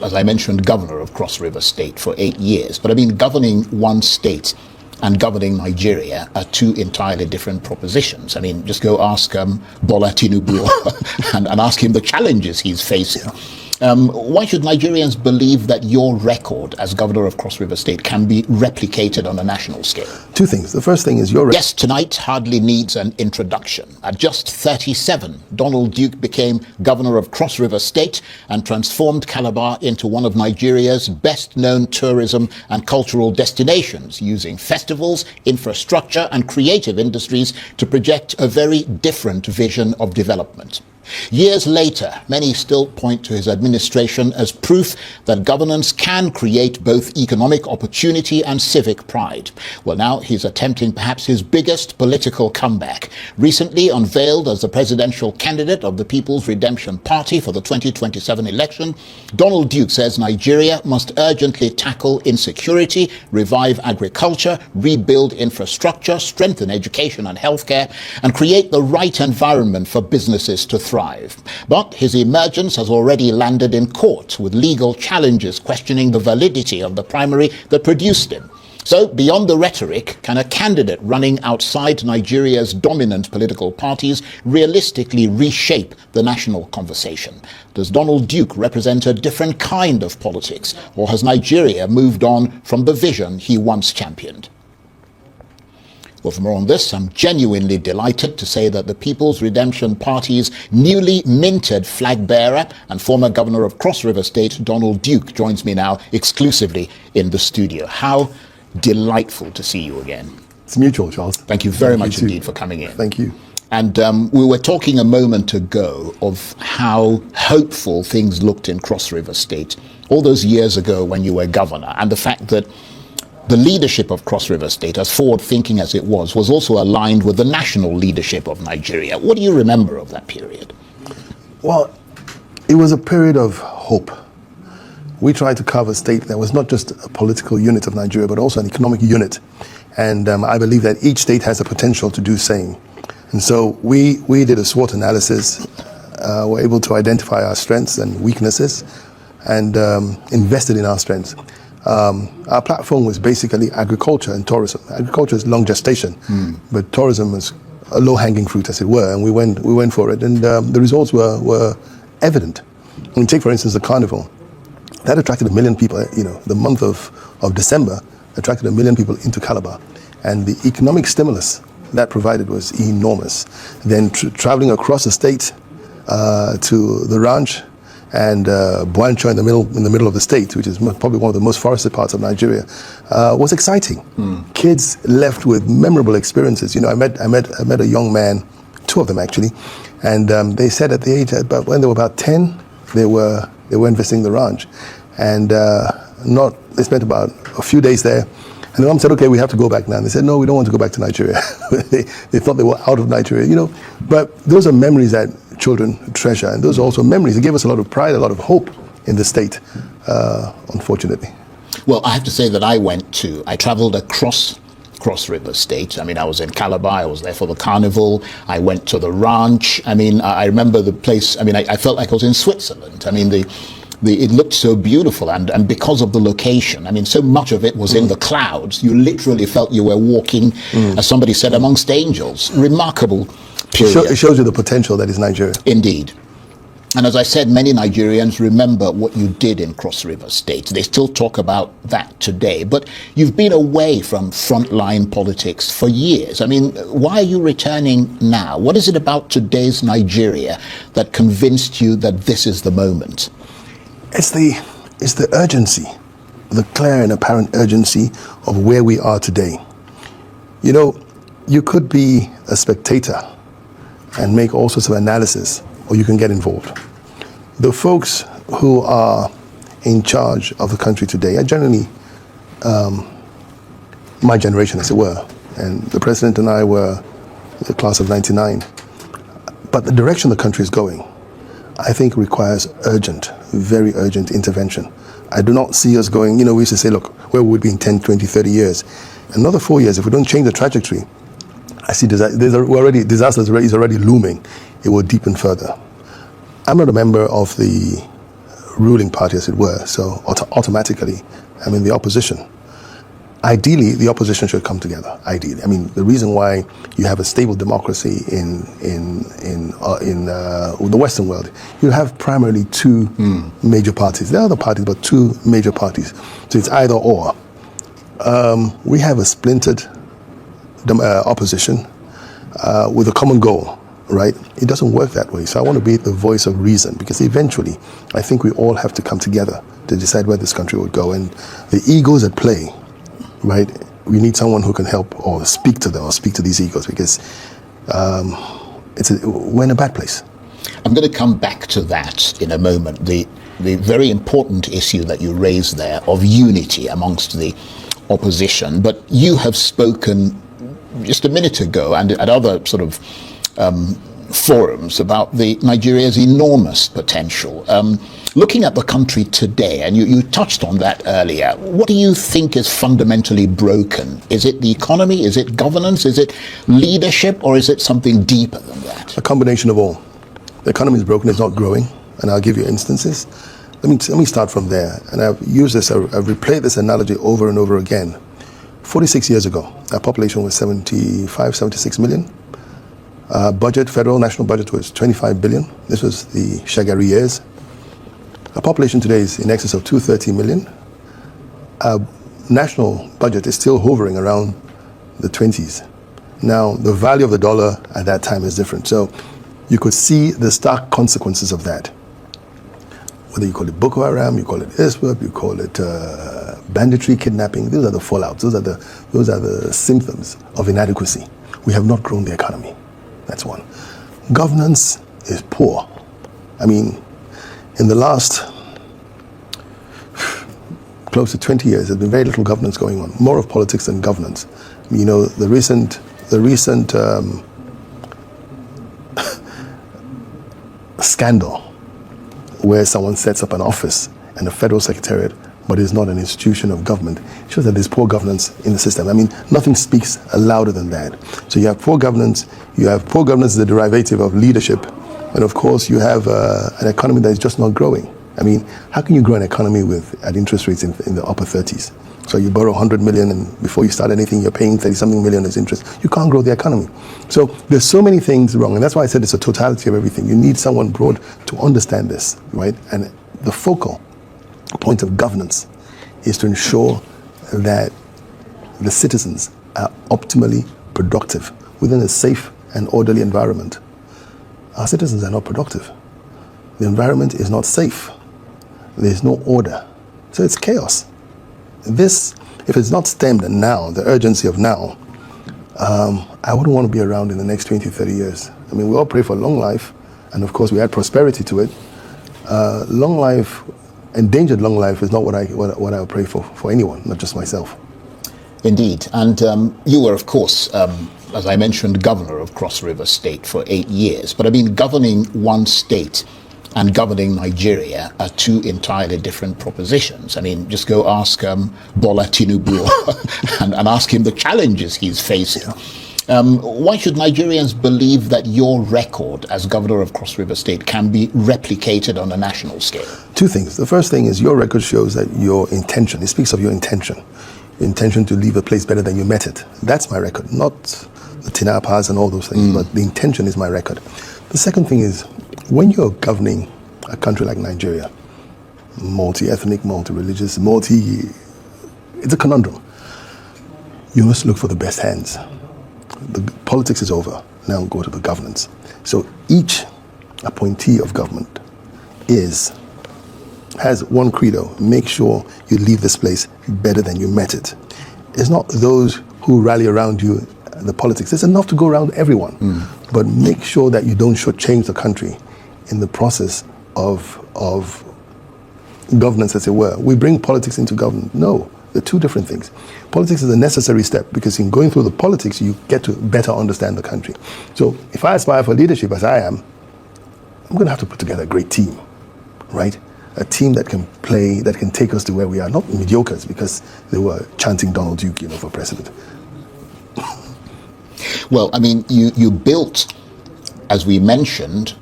as I mentioned, governor of Cross River State for 8 years. But I mean, governing one state and governing Nigeria are two entirely different propositions. I mean, just go ask Bola Tinubu and ask him the challenges he's facing. Why should Nigerians believe that your record as governor of Cross River State can be replicated on a national scale? Two things. The first thing is your guest tonight hardly needs an introduction. At just 37, Donald Duke became governor of Cross River State and transformed Calabar into one of Nigeria's best-known tourism and cultural destinations, using festivals, infrastructure, and creative industries to project a very different vision of development. Years later, many still point to his administration as proof that governance can create both economic opportunity and civic pride. Well, now he's attempting perhaps his biggest political comeback. Recently unveiled as the presidential candidate of the People's Redemption Party for the 2027 election, Donald Duke says Nigeria must urgently tackle insecurity, revive agriculture, rebuild infrastructure, strengthen education and healthcare, and create the right environment for businesses to thrive. But his emergence has already landed in court, with legal challenges questioning the validity of the primary that produced him. So, beyond the rhetoric, can a candidate running outside Nigeria's dominant political parties realistically reshape the national conversation? Does Donald Duke represent a different kind of politics, or has Nigeria moved on from the vision he once championed? Well, for more on this, I'm genuinely delighted to say that the People's Redemption Party's newly minted flag bearer and former governor of Cross River State, Donald Duke, joins me now exclusively in the studio. How delightful to see you again. It's mutual, Charles. Thank you very much indeed for coming in. Thank you. And we were talking a moment ago of how hopeful things looked in Cross River State all those years ago when you were governor, and the fact that the leadership of Cross River State, as forward-thinking as it was also aligned with the national leadership of Nigeria. What do you remember of that period? Well, it was a period of hope. We tried to carve a state that was not just a political unit of Nigeria, but also an economic unit. And I believe that each state has the potential to do same. And so we did a SWOT analysis, were able to identify our strengths and weaknesses, and invested in our strengths. Our platform was basically agriculture and tourism. Agriculture is long gestation, but tourism was a low-hanging fruit, as it were, and we went for it. And the results were evident. I mean, take, for instance, the carnival. That attracted 1 million people. The month of December attracted 1 million people into Calabar. And the economic stimulus that provided was enormous. Then traveling across the state to the ranch, and Buancho in the middle of the state, which is probably one of the most forested parts of Nigeria, was exciting. Kids left with memorable experiences. I met a young man, 2 of them actually, and they said at the age when they were about 10, they were visiting the ranch, and they spent about a few days there. And the mom said, "Okay, we have to go back now." And they said, "No, we don't want to go back to Nigeria." they thought they were out of Nigeria, But those are memories that children treasure, and those are also memories. It gave us a lot of pride, a lot of hope in the state, unfortunately. Well, I have to say that I traveled across Cross River State. I mean, I was in Calabar, I was there for the carnival, I went to the ranch. I mean, I remember the place, I felt like I was in Switzerland. I mean, it looked so beautiful, and because of the location, so much of it was in the clouds. You literally felt you were walking, as somebody said, amongst angels. Remarkable period. It shows you the potential that is Nigeria. Indeed. And as I said, many Nigerians remember what you did in Cross River State. They still talk about that today. But you've been away from frontline politics for years. Why are you returning now? What is it about today's Nigeria that convinced you that this is the moment? It's the urgency, the clear and apparent urgency of where we are today. You could be a spectator and make all sorts of analysis, or you can get involved. The folks who are in charge of the country today are generally my generation, as it were. And the president and I were the class of 99. But the direction the country is going, I think, requires very urgent intervention. I do not see us going, we used to say, look, where would we be in 10, 20, 30 years? Another 4 years, if we don't change the trajectory, I see disaster is already looming. It will deepen further. I'm not a member of the ruling party, as it were. So automatically, I'm in the opposition. Ideally, the opposition should come together. Ideally, I mean, the reason why you have a stable democracy in the Western world, you have primarily two major parties. There are other parties, but two major parties. So it's either or. We have a splintered opposition with a common goal, right? It doesn't work that way. So I want to be the voice of reason, because eventually, I think we all have to come together to decide where this country would go. And the egos at play, right? We need someone who can help or speak to them or speak to these egos, because we're in a bad place. I'm going to come back to that in a moment. The very important issue that you raised there of unity amongst the opposition. But you have spoken just a minute ago and at other sort of forums about Nigeria's enormous potential. Looking at the country today, and you touched on that earlier, what do you think is fundamentally broken? Is it the economy? Is it governance? Is it leadership? Or is it something deeper than that? A combination of all. The economy is broken, it's not growing, and I'll give you instances. Let me start from there. And I've used this, I've replayed this analogy over and over again. 46 years ago, our population was 75, 76 million. Federal national budget was 25 billion. This was the Shagari years. Our population today is in excess of 230 million. Our national budget is still hovering around the 20s. Now, the value of the dollar at that time is different. So you could see the stark consequences of that. Whether you call it Boko Haram, you call it ISWAP, you call it banditry, kidnapping, those are the fallouts. Those are the symptoms of inadequacy. We have not grown the economy. That's one. Governance is poor. I mean, in the last close to 20 years, there's been very little governance going on. More of politics than governance. You know, the recent scandal where someone sets up an office and a federal secretariat, but is not an institution of government, shows that there's poor governance in the system. I mean, nothing speaks louder than that. So you have poor governance. You have poor governance as a derivative of leadership. And of course, you have an economy that is just not growing. I mean, how can you grow an economy at interest rates in the upper 30s? So you borrow 100 million, and before you start anything, you're paying 30-something million as interest. You can't grow the economy. So there's so many things wrong, and that's why I said it's a totality of everything. You need someone broad to understand this, right? And the focal point of governance is to ensure that the citizens are optimally productive within a safe and orderly environment. Our citizens are not productive. The environment is not safe. There's no order. So it's chaos. This, if it's not stemmed now, the urgency of now, I wouldn't want to be around in the next 20, 30 years. I mean, we all pray for long life, and of course we add prosperity to it. Long life, endangered long life is not what I would pray for anyone, not just myself. Indeed. And you were, of course, as I mentioned, governor of Cross River State for 8 years. But I mean, governing one state and governing Nigeria are two entirely different propositions. I mean, just go ask Bola Tinubu and ask him the challenges he's facing. Yeah. Why should Nigerians believe that your record as governor of Cross River State can be replicated on a national scale? Two things. The first thing is your record shows that your intention, it speaks of your intention to leave a place better than you met it. That's my record, not the Tinapas and all those things, but the intention is my record. The second thing is, when you're governing a country like Nigeria, multi-ethnic, multi-religious, it's a conundrum. You must look for the best hands. The politics is over. Now go to the governance. So each appointee of government has one credo: make sure you leave this place better than you met it. It's not those who rally around you, the politics. It's enough to go around everyone. But make sure that you don't shortchange the country in the process of governance, as it were. We bring politics into government. No, they're two different things. Politics is a necessary step, because in going through the politics, you get to better understand the country. So if I aspire for leadership, as I am, I'm going to have to put together a great team, right? A team that can play, that can take us to where we are, not mediocres, because they were chanting Donald Duke, for president. Well, I mean, you built, as we mentioned,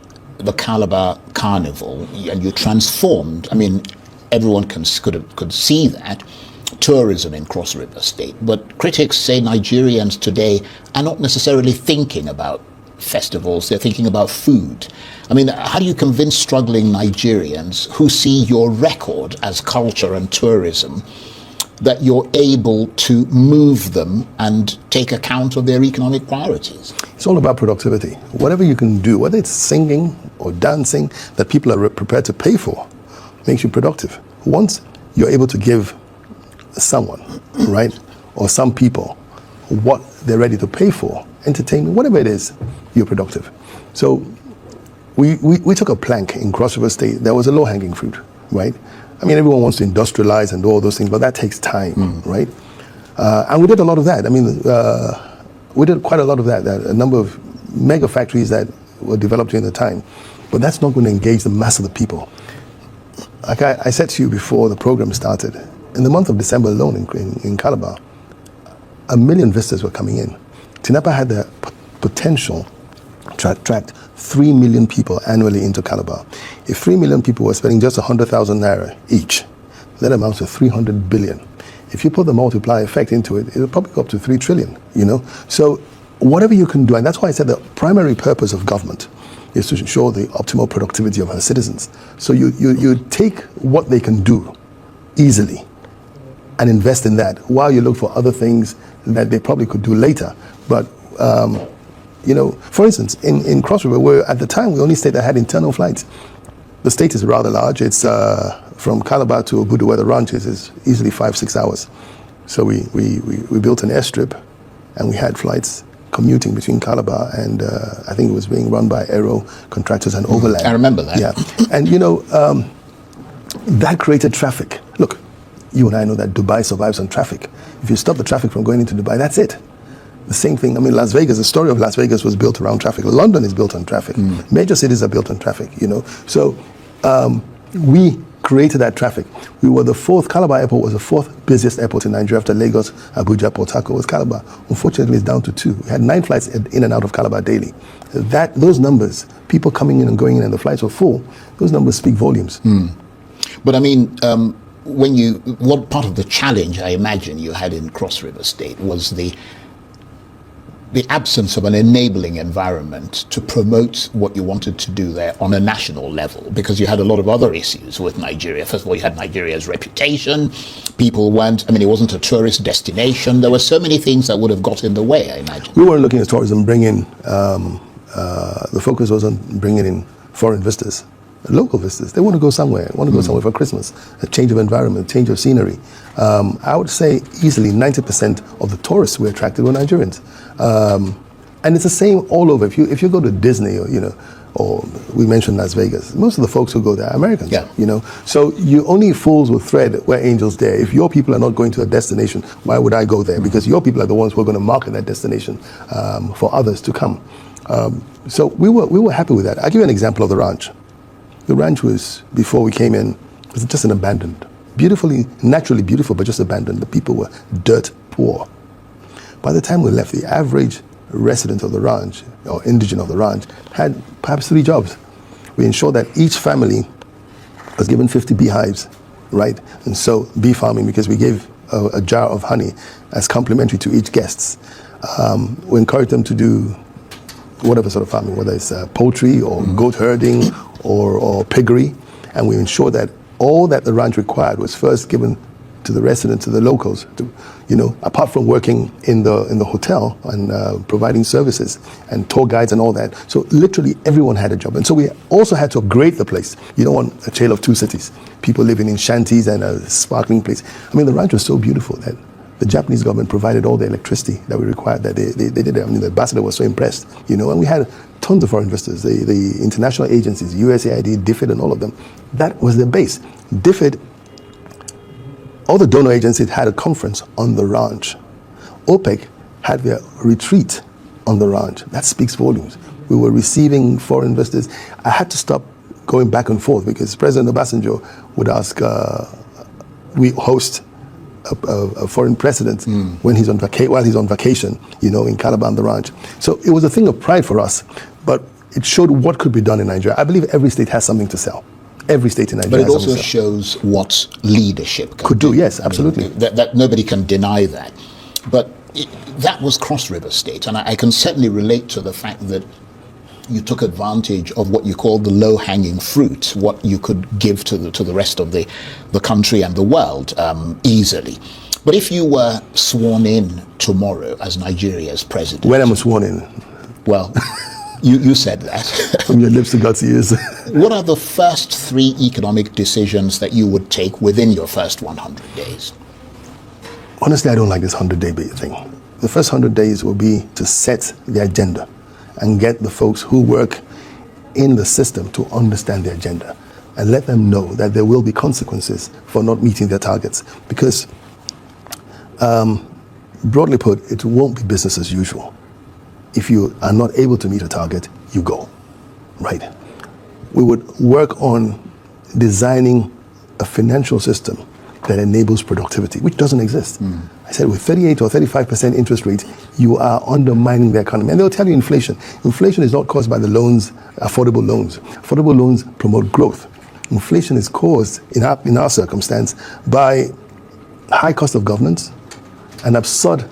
the Calabar Carnival, and you transformed, I mean, everyone could see that, tourism in Cross River State. But critics say Nigerians today are not necessarily thinking about festivals, they're thinking about food. I mean, how do you convince struggling Nigerians who see your record as culture and tourism that you're able to move them and take account of their economic priorities? It's all about productivity. Whatever you can do, whether it's singing or dancing that people are prepared to pay for, makes you productive. Once you're able to give someone, right, or some people what they're ready to pay for, entertainment, whatever it is, you're productive. So we took a plank in Cross River State. There was a low-hanging fruit, right? I mean, everyone wants to industrialize and do all those things, but that takes time, right? And we did a lot of that. I mean, we did quite a lot of that. A number of mega factories that were developed during the time, but that's not going to engage the mass of the people. Like I said to you before the program started, in the month of December alone in Calabar, 1 million visitors were coming in. Tinapa had the potential to attract 3 million people annually into Calabar. If 3 million people were spending just 100,000 naira each, that amounts to 300 billion. If you put the multiplier effect into it, it'll probably go up to 3 trillion, you know? So whatever you can do, and that's why I said the primary purpose of government is to ensure the optimal productivity of her citizens. So you take what they can do easily and invest in that while you look for other things that they probably could do later. But, you know, for instance, in Cross River, where at the time we only state that had internal flights. The state is rather large. It's from Calabar to Obudu, where the ranch is easily 5-6 hours. So we built an airstrip, and we had flights commuting between Calabar and I think it was being run by Aero Contractors and Overland. I remember that. Yeah, and you know, that created traffic. Look, you and I know that Dubai survives on traffic. If you stop the traffic from going into Dubai, that's it. The same thing, I mean, Las Vegas, the story of Las Vegas was built around traffic. London is built on traffic. Major cities are built on traffic, you know. So we created that traffic. We were the fourth, Calabar Airport was the fourth busiest airport in Nigeria after Lagos, Abuja, Port Harcourt was Calabar. Unfortunately, it's down to 2. We had 9 flights in and out of Calabar daily. Those numbers, people coming in and going in and the flights were full, those numbers speak volumes. But I mean, what part of the challenge I imagine you had in Cross River State was the absence of an enabling environment to promote what you wanted to do there on a national level, because you had a lot of other issues with Nigeria. First of all, you had Nigeria's reputation. People weren't, I mean, it wasn't a tourist destination. There were so many things that would have got in the way, I imagine. We weren't looking at tourism, the focus was on bringing in foreign visitors, local visitors. They want to go somewhere, somewhere for Christmas, a change of environment, change of scenery. I would say easily 90% of the tourists we attracted were Nigerians. And it's the same all over. If you go to Disney, or, you know, or we mentioned Las Vegas, most of the folks who go there are Americans, you know. So you only fools will thread where angels dare. If your people are not going to a destination, why would I go there? Because your people are the ones who are going to market that destination for others to come. So we were happy with that. I'll give you an example of the ranch. The ranch was, before we came in, was just an abandoned, naturally beautiful, but just abandoned. The people were dirt poor. By the time we left, the average resident of the ranch, or indigent of the ranch, had perhaps 3 jobs. We ensured that each family was given 50 beehives, right? And so bee farming, because we gave a jar of honey as complimentary to each guest. We encouraged them to do whatever sort of farming, whether it's poultry or goat herding or piggery, and we ensured that all that the ranch required was first given to the residents, to the locals, to, you know, apart from working in the hotel and providing services and tour guides and all that. So literally everyone had a job. And so we also had to upgrade the place. You don't want a tale of 2 cities, people living in shanties and a sparkling place. I mean, the ranch was so beautiful that the Japanese government provided all the electricity that we required, that they did it. I mean, the ambassador was so impressed, you know, and we had tons of foreign investors, the international agencies, USAID, DFID, and all of them. That was their base. DFID, all the donor agencies had a conference on the ranch. OPEC had their retreat on the ranch. That speaks volumes. We were receiving foreign investors. I had to stop going back and forth because President Obasanjo would ask, we host a foreign president when while he's on vacation, you know, in Calabar on the ranch. So it was a thing of pride for us. But it showed what could be done in Nigeria. I believe every state has something to sell. Every state in Nigeria But it has something also to sell. shows what leadership Could do, yes, absolutely. That nobody can deny that. But that was Cross River State, and I can certainly relate to the fact that you took advantage of what you call the low-hanging fruit, what you could give to the rest of the country and the world easily. But if you were sworn in tomorrow as Nigeria's president... When am I sworn in? Well, you said that. From your lips to God's ears. What are the first 3 economic decisions that you would take within your first 100 days? Honestly, I don't like this 100-day thing. The first 100 days will be to set the agenda and get the folks who work in the system to understand the agenda and let them know that there will be consequences for not meeting their targets. Because, broadly put, it won't be business as usual. If you are not able to meet a target, you go, right? We would work on designing a financial system that enables productivity, which doesn't exist. I said with 38 or 35% interest rates, you are undermining the economy. And they'll tell you inflation. Inflation is not caused by the loans, affordable loans. Affordable loans promote growth. Inflation is caused, in our circumstance, by high cost of governance and absurd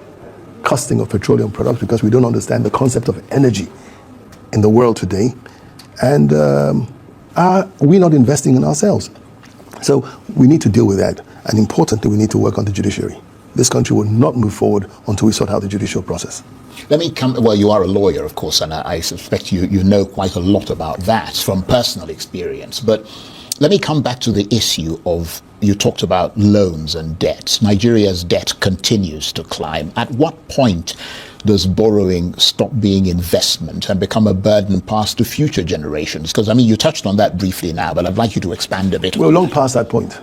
costing of petroleum products because we don't understand the concept of energy in the world today. And are we not investing in ourselves? So we need to deal with that. And importantly, we need to work on the judiciary. This country will not move forward until we sort out the judicial process. Let me come, well, you are a lawyer, of course, and I suspect you know quite a lot about that from personal experience. But let me come back to the issue of, you talked about loans and debts. Nigeria's debt continues to climb. At what point does borrowing stop being investment and become a burden passed to future generations? Because, I mean, you touched on that briefly now, but I'd like you to expand a bit. We're long past that point.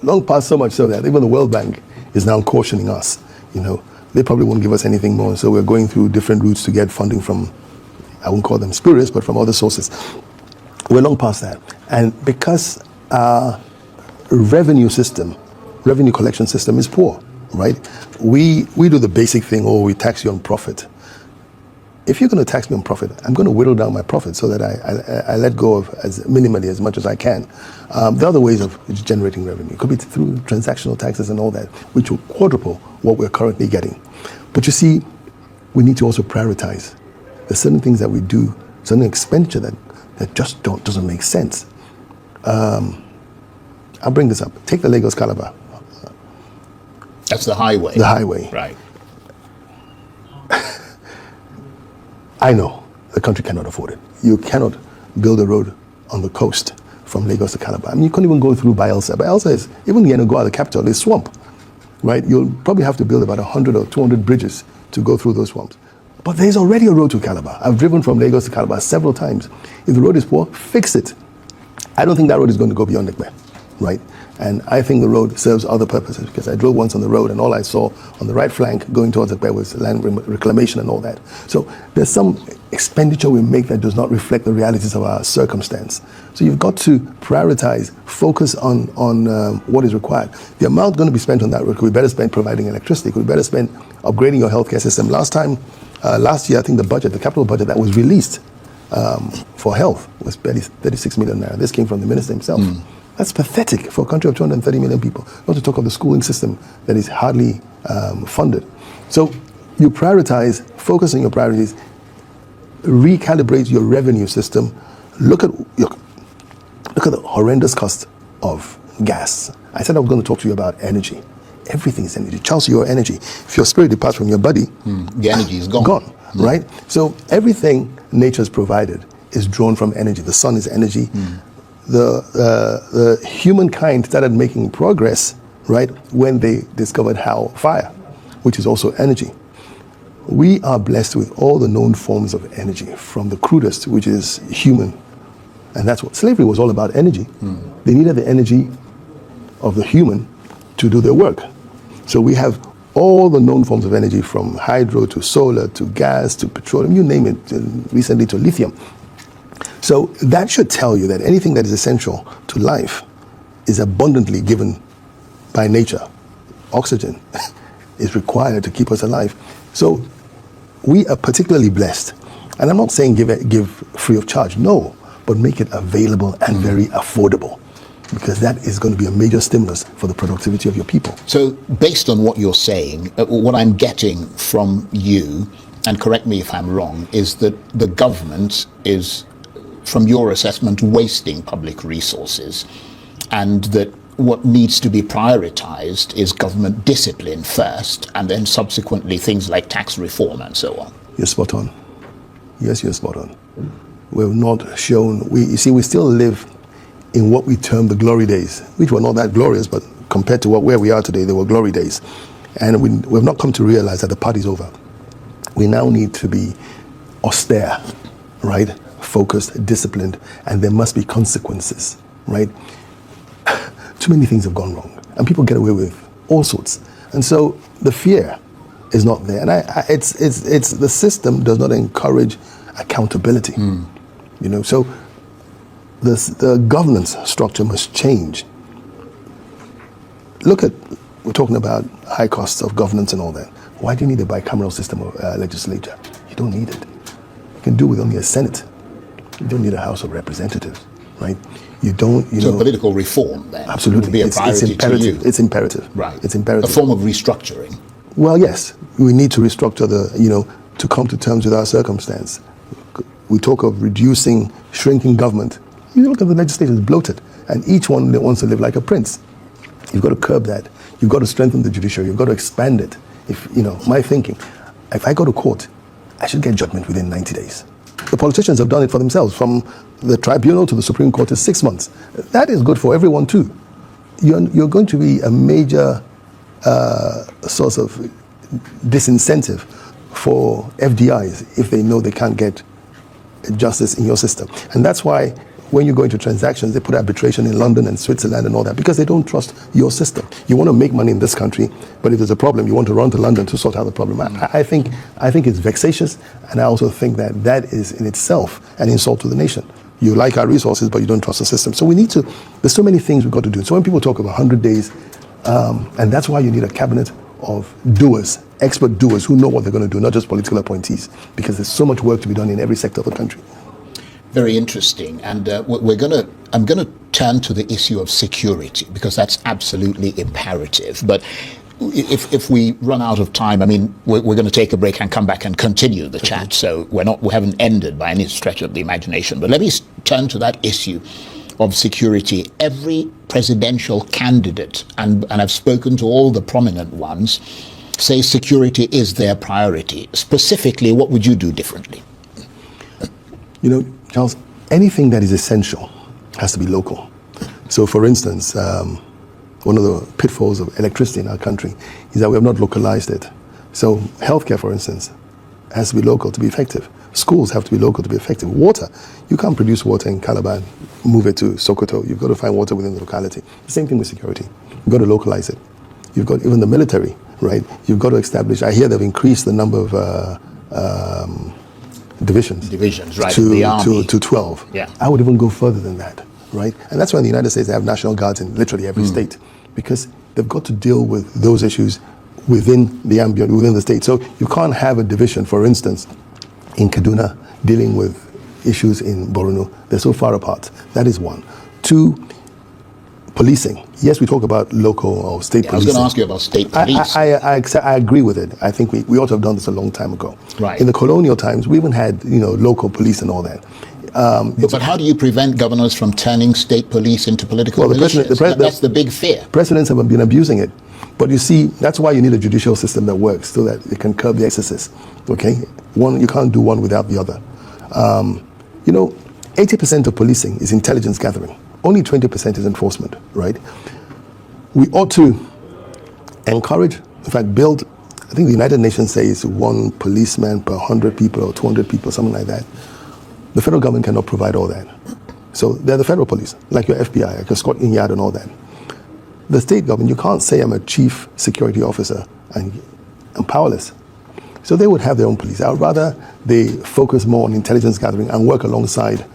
Long past so much so that even the World Bank is now cautioning us. You know, they probably won't give us anything more. So we're going through different routes to get funding from, I won't call them spurious, but from other sources. We're long past that. And because our revenue collection system is poor, right? We do the basic thing, we tax you on profit. If you're going to tax me on profit, I'm going to whittle down my profit so that I let go of as minimally as much as I can. There are other ways of generating revenue. It could be through transactional taxes and all that, which will quadruple what we're currently getting. But you see, we need to also prioritize. There's certain things that we do, certain expenditure that just doesn't make sense. I'll bring this up. Take the Lagos Calabar. That's the highway. The highway. Right. I know the country cannot afford it. You cannot build a road on the coast from Lagos to Calabar. I mean, you can't even go through Bayelsa. Bayelsa is, even Yenagoa, the capital, is swamp, right? You'll probably have to build about 100 or 200 bridges to go through those swamps. But there's already a road to Calabar. I've driven from Lagos to Calabar several times. If the road is poor, fix it. I don't think that road is going to go beyond Ekpe, right? And I think the road serves other purposes because I drove once on the road and all I saw on the right flank going towards Ekpe was land reclamation and all that. So there's some expenditure we make that does not reflect the realities of our circumstance. So you've got to prioritize, focus on what is required. The amount going to be spent on that road could be better spent providing electricity, could be better spent upgrading your healthcare system. Last year, I think the capital budget that was released for health was barely 36 million naira. This came from the minister himself. That's pathetic for a country of 230 million people, not to talk of the schooling system that is hardly funded. So you prioritize, focus on your priorities, recalibrate your revenue system, look at the horrendous cost of gas. I said I was going to talk to you about energy. Everything is energy. Charles, your energy. If your spirit departs from your body, the energy is gone. Gone, right? So everything nature has provided is drawn from energy. The sun is energy. The humankind started making progress, right, when they discovered fire, which is also energy. We are blessed with all the known forms of energy, from the crudest, which is human. And that's what slavery was all about, energy. They needed the energy of the human to do their work. So we have all the known forms of energy, from hydro to solar to gas to petroleum, you name it, recently to lithium. So that should tell you that anything that is essential to life is abundantly given by nature. Oxygen is required to keep us alive. So we are particularly blessed And I'm not saying give free of charge, no, but make it available and very affordable, because that is going to be a major stimulus for the productivity of your people. So based on what you're saying, what I'm getting from you, and correct me if I'm wrong, is that the government is, from your assessment, wasting public resources, and that what needs to be prioritized is government discipline first, and then subsequently things like tax reform and so on. You're spot on. Yes, you're spot on. We've not shown, we still live in what we term the glory days, which were not that glorious, but compared to where we are today, they were glory days. And we've not come to realize that the party's over. We now need to be austere, right? Focused, disciplined, and there must be consequences, right? Too many things have gone wrong, and people get away with all sorts. And so the fear is not there. And it's the system does not encourage accountability. You know, so the governance structure must change. We're talking about high costs of governance and all that. Why do you need a bicameral system of legislature? You don't need it. You can do with only a Senate. You don't need a House of Representatives, right? You don't, So political reform then absolutely would be a priority it's imperative. to you. It's imperative. Right. It's imperative. A form of restructuring. Well, yes, we need to restructure to come to terms with our circumstance. We talk of shrinking government. You look at the legislature, it's bloated, and each one wants to live like a prince. You've got to curb that. You've got to strengthen the judiciary. You've got to expand it. My thinking, if I go to court, I should get judgment within 90 days. The politicians have done it for themselves. From the tribunal to the Supreme Court is 6 months. That is good for everyone too. You're going to be a major source of disincentive for FDIs if they know they can't get justice in your system. And that's why when you go into transactions, they put arbitration in London and Switzerland and all that, because they don't trust your system. You want to make money in this country, but if there's a problem, you want to run to London to sort out the problem. I think it's vexatious, and I also think that is in itself an insult to the nation. You like our resources, but you don't trust the system. So there's so many things we've got to do. So when people talk of 100 days, and that's why you need a cabinet of doers, expert doers who know what they're going to do, not just political appointees, because there's so much work to be done in every sector of the country. Very interesting, and I'm going to turn to the issue of security, because that's absolutely imperative. But if we run out of time, I mean, we're going to take a break and come back and continue the chat. So we haven't ended by any stretch of the imagination. But let me turn to that issue of security. Every presidential candidate, and I've spoken to all the prominent ones, say security is their priority. Specifically, what would you do differently? Charles, anything that is essential has to be local. So, for instance, one of the pitfalls of electricity in our country is that we have not localized it. So, healthcare, for instance, has to be local to be effective. Schools have to be local to be effective. Water, you can't produce water in Calabar, move it to Sokoto. You've got to find water within the locality. The same thing with security. You've got to localize it. You've got even the military, right? You've got to establish. I hear they've increased the number of divisions, right? The army. To 12. Yeah. I would even go further than that, right? And that's why in the United States they have national guards in literally every state, because they've got to deal with those issues within the ambient, within the state. So you can't have a division, for instance, in Kaduna dealing with issues in Borno. They're so far apart. That is one. Two, policing. Yes, we talk about local or state policing. I was going to ask you about state police. I agree with it. I think we ought to have done this a long time ago. Right. In the colonial times, we even had local police and all that. But how do you prevent governors from turning state police into political militias? That's the big fear. Presidents have been abusing it. But you see, that's why you need a judicial system that works, so that it can curb the excesses. Okay? You can't do one without the other. 80% of policing is intelligence gathering. Only 20% is enforcement, right? We ought to encourage, in fact, build, I think the United Nations says 1 policeman per 100 people or 200 people, something like that. The federal government cannot provide all that. So they're the federal police, like your FBI, like your Scotland Yard and all that. The state government, you can't say I'm a chief security officer and I'm powerless. So they would have their own police. I would rather they focus more on intelligence gathering and work alongside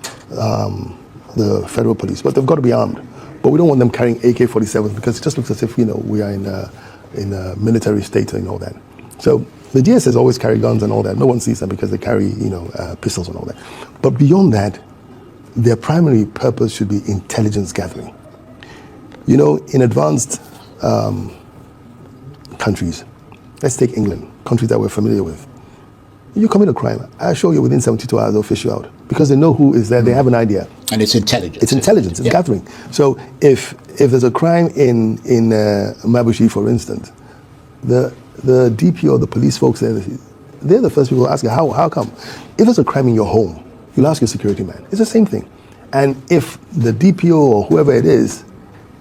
the federal police. But they've got to be armed. But we don't want them carrying AK-47s, because it just looks as if we are in a military state and all that. So The DSS always carry guns and all that. No one sees them because they carry, pistols and all that. But beyond that, their primary purpose should be intelligence gathering. In advanced countries, let's take England, countries that we're familiar with. You commit a crime, I assure you within 72 hours they'll fish you out because they know who is there, they have an idea. And it's intelligence. It's intelligence, it's gathering. So if there's a crime in Mabushi, for instance, the DPO, the police folks there, they're the first people to ask you, how come? If there's a crime in your home, you'll ask your security man. It's the same thing. And if the DPO or whoever it is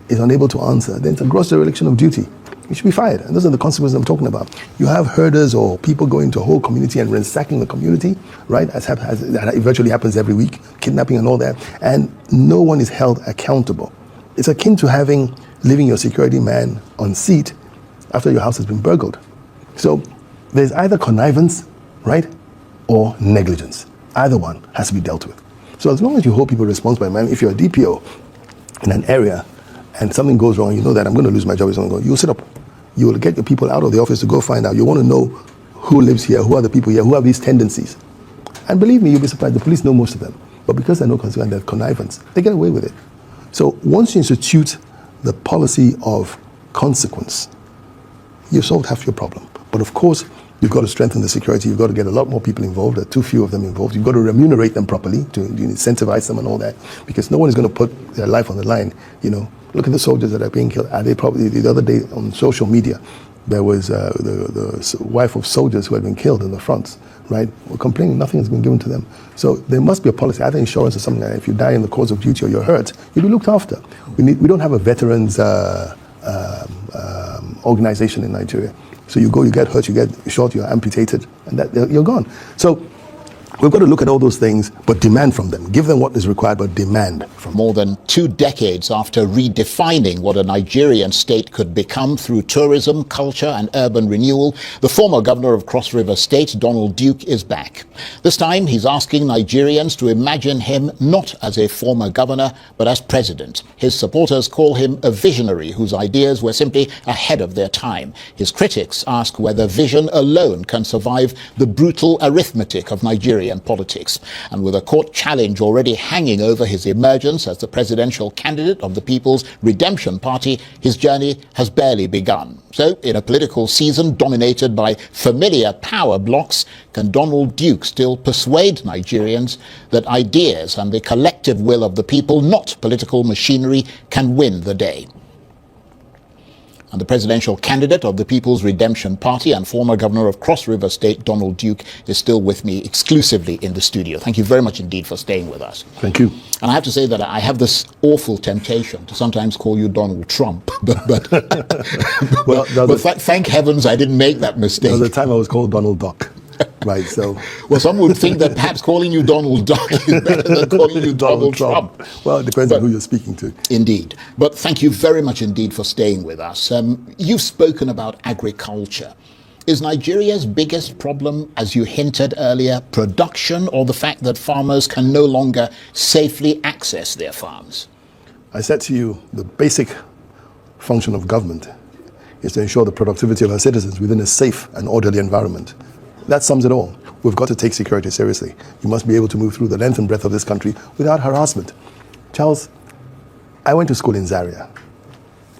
unable to answer, then it's a gross dereliction of duty. You should be fired. And those are the consequences I'm talking about. You have herders or people going into a whole community and ransacking the community, right? As that virtually happens every week, kidnapping and all that. And no one is held accountable. It's akin to leaving your security man on seat after your house has been burgled. So there's either connivance, right, or negligence. Either one has to be dealt with. So as long as you hold people responsible, man, if you're a DPO in an area and something goes wrong, you know that I'm going to lose my job, you'll sit up. You will get your people out of the office to go find out. You want to know who lives here, who are the people here, who have these tendencies. And believe me, you'll be surprised, the police know most of them. But because they're no consequence, they're connivance, they get away with it. So once you institute the policy of consequence, you've solved half your problem. But of course, you've got to strengthen the security. You've got to get a lot more people involved. There are too few of them involved. You've got to remunerate them properly to incentivize them and all that, because no one is going to put their life on the line. Look at the soldiers that are being killed. Are they probably the other day on social media? There was the wife of soldiers who had been killed in the fronts, right? We're complaining nothing has been given to them. So there must be a policy, either insurance or something like that. If you die in the course of duty or you're hurt, you'll be looked after. We don't have a veterans organization in Nigeria. So you go, you get hurt, you get shot, you're amputated, and you're gone. So we've got to look at all those things, but demand from them. Give them what is required, but demand from them. More than 2 decades after redefining what a Nigerian state could become through tourism, culture, and urban renewal, the former governor of Cross River State, Donald Duke, is back. This time, he's asking Nigerians to imagine him not as a former governor, but as president. His supporters call him a visionary whose ideas were simply ahead of their time. His critics ask whether vision alone can survive the brutal arithmetic of Nigerian politics. And with a court challenge already hanging over his emergence as the presidential candidate of the People's Redemption Party, his journey has barely begun. So, in a political season dominated by familiar power blocks, can Donald Duke still persuade Nigerians that ideas and the collective will of the people, not political machinery, can win the day? And the presidential candidate of the People's Redemption Party and former governor of Cross River State, Donald Duke, is still with me exclusively in the studio. Thank you very much indeed for staying with us. Thank you. And I have to say that I have this awful temptation to sometimes call you Donald Trump. But thank heavens I didn't make that mistake. There was a time I was called Donald Duck. Right, so... Well, some would think that perhaps calling you Donald Duck is better than calling you Donald Trump. Well, it depends on who you're speaking to. Indeed. But thank you very much indeed for staying with us. You've spoken about agriculture. Is Nigeria's biggest problem, as you hinted earlier, production, or the fact that farmers can no longer safely access their farms? I said to you, the basic function of government is to ensure the productivity of our citizens within a safe and orderly environment. That sums it all. We've got to take security seriously. You must be able to move through the length and breadth of this country without harassment. Charles, I went to school in Zaria.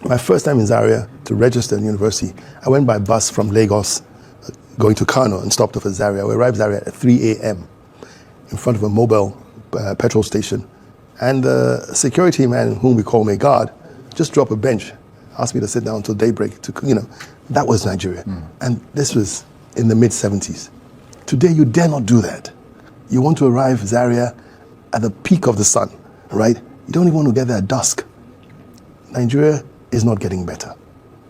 My first time in Zaria to register in university, I went by bus from Lagos going to Kano and stopped off at Zaria. We arrived Zaria at 3 a.m. in front of a mobile petrol station. And the security man, whom we call my guard, just dropped a bench, asked me to sit down until daybreak. That was Nigeria. And this was in the mid-70s. Today, you dare not do that. You want to arrive Zaria at the peak of the sun, right? You don't even want to get there at dusk. Nigeria is not getting better,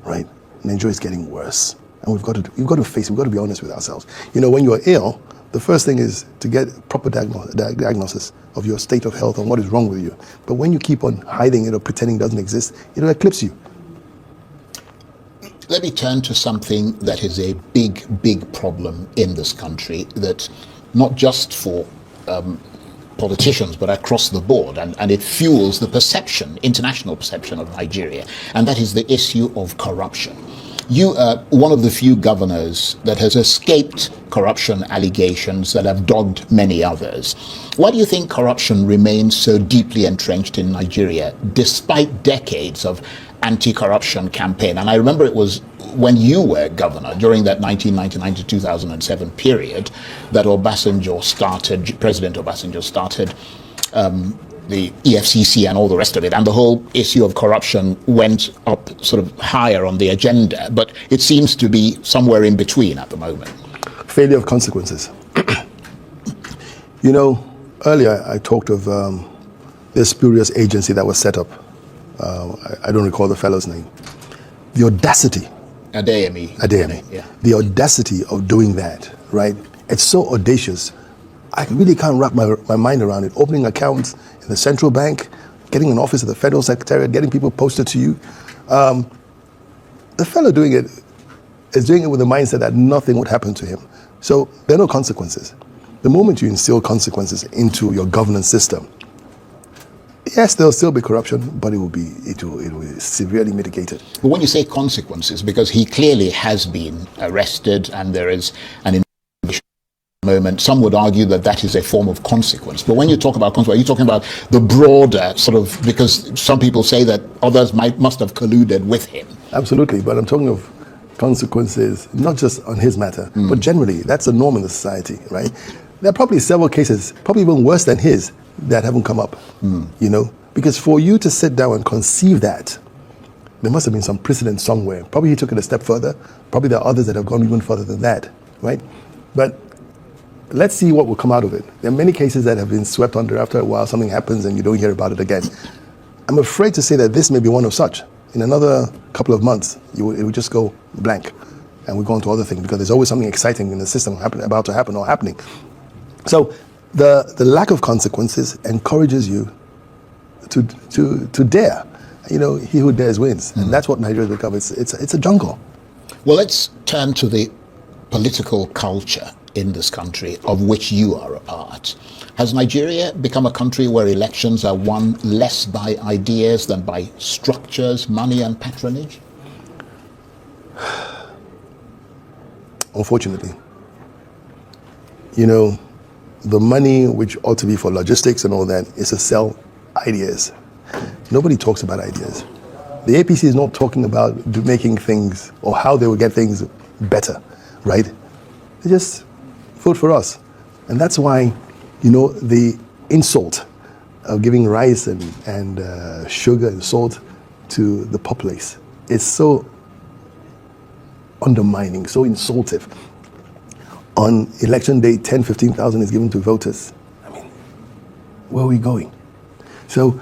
right? Nigeria is getting worse. And we've got to face it. We've got to be honest with ourselves. When you're ill, the first thing is to get proper diagnosis of your state of health and what is wrong with you. But when you keep on hiding it or pretending it doesn't exist, it'll eclipse you. Let me turn to something that is a big, big problem in this country, that not just for politicians, but across the board, and it fuels the perception, international perception of Nigeria, and that is the issue of corruption. You are one of the few governors that has escaped corruption allegations that have dogged many others. Why do you think corruption remains so deeply entrenched in Nigeria, despite decades of anti-corruption campaign? And I remember it was when you were governor during that 1999 to 2007 period that President Obasanjo started the EFCC and all the rest of it, and the whole issue of corruption went up sort of higher on the agenda, but it seems to be somewhere in between at the moment. Failure of consequences. You know, earlier I talked of this spurious agency that was set up. I don't recall the fellow's name. The audacity. Adeyemi. Yeah. The audacity of doing that, right? It's so audacious. I really can't wrap my mind around it. Opening accounts in the central bank, getting an office at the federal secretariat, getting people posted to you. The fellow doing it is doing it with the mindset that nothing would happen to him. So there are no consequences. The moment you instill consequences into your governance system, yes, there'll still be corruption, but it will be severely mitigated. But when you say consequences, because he clearly has been arrested and there is an moment, some would argue that that is a form of consequence. But when you talk about consequence, are you talking about the broader sort of, because some people say that others must have colluded with him? Absolutely, but I'm talking of consequences, not just on his matter, but generally. That's a norm in the society, right? There are probably several cases, probably even worse than his, that haven't come up, you know? Because for you to sit down and conceive that, there must have been some precedent somewhere. Probably he took it a step further. Probably there are others that have gone even further than that, right? But let's see what will come out of it. There are many cases that have been swept under. After a while, something happens and you don't hear about it again. I'm afraid to say that this may be one of such. In another couple of months, it will just go blank, and we'll go on to other things, because there's always something exciting in the system about to happen or happening. So the lack of consequences encourages you to dare. You know, he who dares wins, and that's what Nigeria has become. It's a jungle. Well, let's turn to the political culture in this country, of which you are a part. Has Nigeria become a country where elections are won less by ideas than by structures, money and patronage? Unfortunately. You know, the money which ought to be for logistics and all that is to sell ideas. Nobody talks about ideas. The APC is not talking about making things or how they will get things better, right? They just vote for us. And that's why, you know, the insult of giving rice and sugar and salt to the populace is so undermining, so insultive. On election day, 10, 15,000 is given to voters. I mean, where are we going? So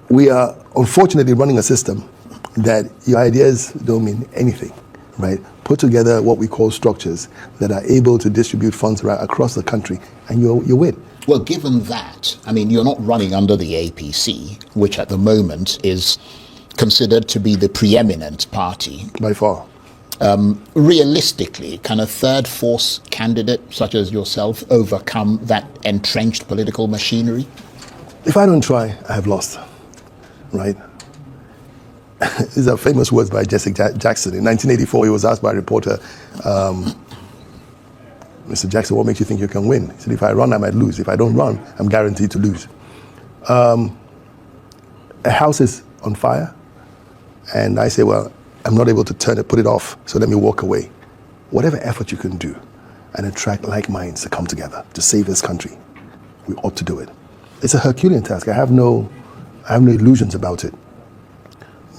we are unfortunately running a system that your ideas don't mean anything, right? Put together what we call structures that are able to distribute funds right across the country, and you win. Well, given that, I mean, you're not running under the APC, which at the moment is considered to be the preeminent party. By far. Realistically, can a third force candidate such as yourself overcome that entrenched political machinery? If I don't try, I have lost, right? These are famous words by Jesse Jackson. In 1984, he was asked by a reporter, Mr. Jackson, what makes you think you can win? He said, if I run, I might lose. If I don't run, I'm guaranteed to lose. A house is on fire, and I say, well, I'm not able to put it off, so let me walk away. Whatever effort you can do and attract like minds to come together to save this country, we ought to do it. It's a Herculean task. I have no illusions about it.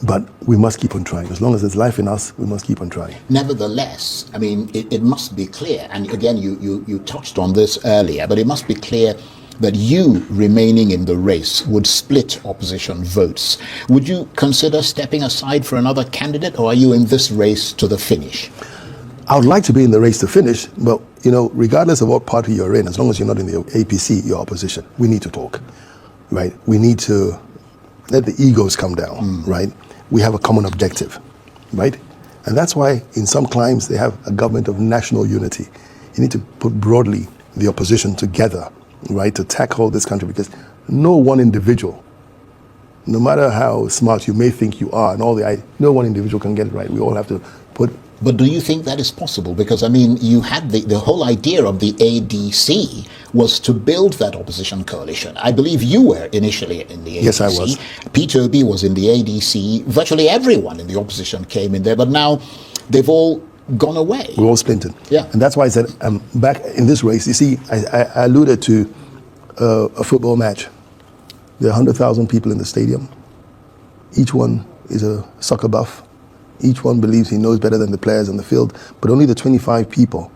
But we must keep on trying. As long as there's life in us, we must keep on trying. Nevertheless, I mean, it must be clear, and again, you touched on this earlier, but it must be clear that you remaining in the race would split opposition votes. Would you consider stepping aside for another candidate, or are you in this race to the finish? I would like to be in the race to finish, but, you know, regardless of what party you're in, as long as you're not in the APC, you're opposition. We need to talk, right? We need to let the egos come down, right? We have a common objective, right? And that's why in some climes they have a government of national unity. You need to put broadly the opposition together, right, to tackle this country, because no one individual no matter how smart you may think you are, and no one individual can get it right. We all have to put. But do you think that is possible? Because, I mean, you had the whole idea of the ADC was to build that opposition coalition. I believe you were initially in the ADC. Yes, I was. Peter Obi was in the ADC. Virtually everyone in the opposition came in there. But now they've all gone away. We're all splintered. Yeah. And that's why I said I'm back in this race. You see, I alluded to a football match. There are 100,000 people in the stadium. Each one is a soccer buff. Each one believes he knows better than the players on the field, but only the 25 people,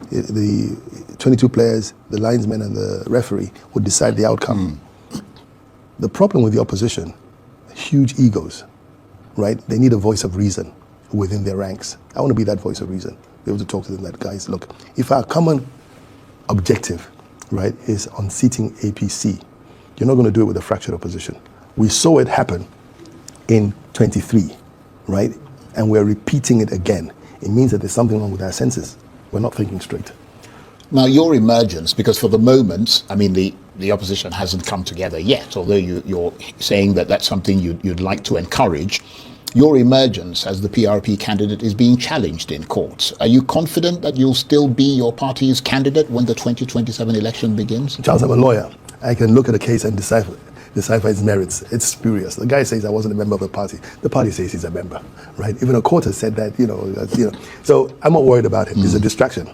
the 22 players, the linesmen and the referee would decide the outcome. The problem with the opposition, huge egos, right? They need a voice of reason within their ranks. I want to be that voice of reason, be able to talk to them that, guys, look, if our common objective, right, is on seating APC, you're not going to do it with a fractured opposition. We saw it happen in 23, right? And we're repeating it again. It means that there's something wrong with our senses. We're not thinking straight. Now, your emergence, because for the moment, I mean, the opposition hasn't come together yet, although you're saying that that's something you'd like to encourage. Your emergence as the PRP candidate is being challenged in courts. Are you confident that you'll still be your party's candidate when the 2027 election begins? Charles, I'm a lawyer. I can look at a case and decipher its merits. It's spurious. The guy says I wasn't a member of the party. The party says he's a member, right? Even a court has said that, you know. So I'm not worried about him. It's a distraction.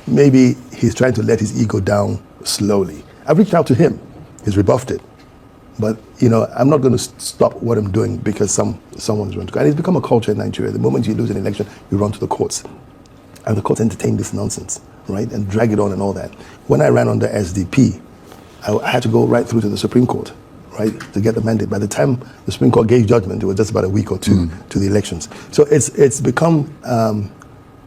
Maybe he's trying to let his ego down slowly. I've reached out to him. He's rebuffed it. But, you know, I'm not going to stop what I'm doing because someone's run to court. And it's become a culture in Nigeria. The moment you lose an election, you run to the courts. And the courts entertain this nonsense, right? And drag it on and all that. When I ran under SDP, I had to go right through to the Supreme Court, right, to get the mandate. By the time the Supreme Court gave judgment, it was just about a week or two to the elections. So it's become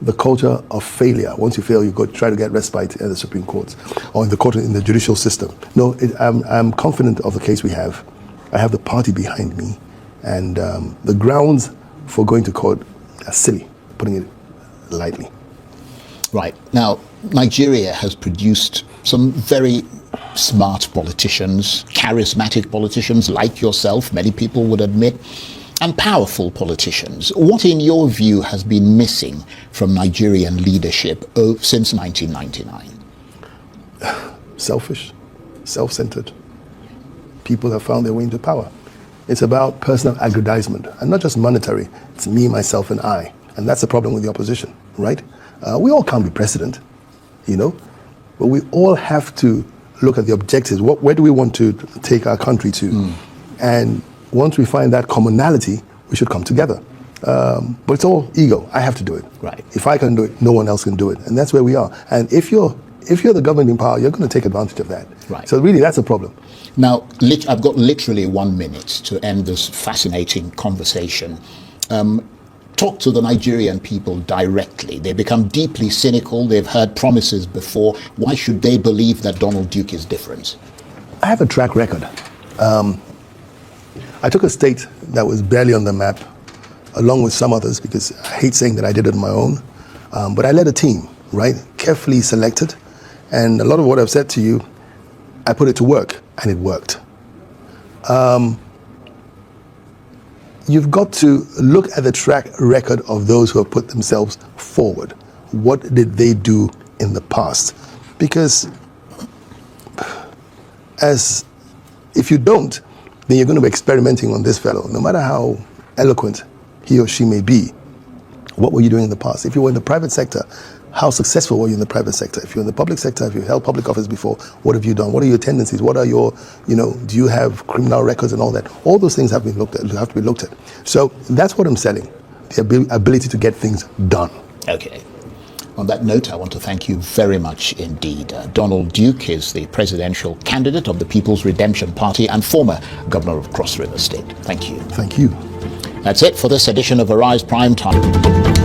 the culture of failure. Once you fail, you go try to get respite at the Supreme Court or in the court, in the judicial system. No, I'm confident of the case we have. I have the party behind me, and the grounds for going to court are silly, putting it lightly. Right. Now, Nigeria has produced some very smart politicians, charismatic politicians like yourself, many people would admit, and powerful politicians. What, in your view, has been missing from Nigerian leadership since 1999? Selfish, self-centered. People have found their way into power. It's about personal aggrandizement, and not just monetary. It's me, myself, and I. And that's the problem with the opposition, right? We all can't be president, you know, but we all have to look at the objectives. Where do we want to take our country to? And once we find that commonality, we should come together. But it's all ego. I have to do it. Right. If I can do it, no one else can do it. And that's where we are. And if you're the governing power, you're going to take advantage of that. Right. So really, that's a problem. Now, I've got literally 1 minute to end this fascinating conversation. Talk to the Nigerian people directly. They become deeply cynical. They've heard promises before. Why should they believe that Donald Duke is different? I have a track record. I took a state that was barely on the map, along with some others, because I hate saying that I did it on my own. But I led a team, right? Carefully selected. And a lot of what I've said to you, I put it to work, and it worked. You've got to look at the track record of those who have put themselves forward. What did they do in the past? Because if you don't, then you're going to be experimenting on this fellow. No matter how eloquent he or she may be, what were you doing in the past? If you were in the private sector, how successful were you in the private sector? If you're in the public sector, if you held public office before, what have you done? What are your tendencies? What are your, do you have criminal records and all that? All those things have to be looked at. So that's what I'm selling, the ability to get things done. Okay. On that note, I want to thank you very much indeed. Donald Duke is the presidential candidate of the People's Redemption Party and former governor of Cross River State. Thank you. Thank you. That's it for this edition of Arise Prime Time.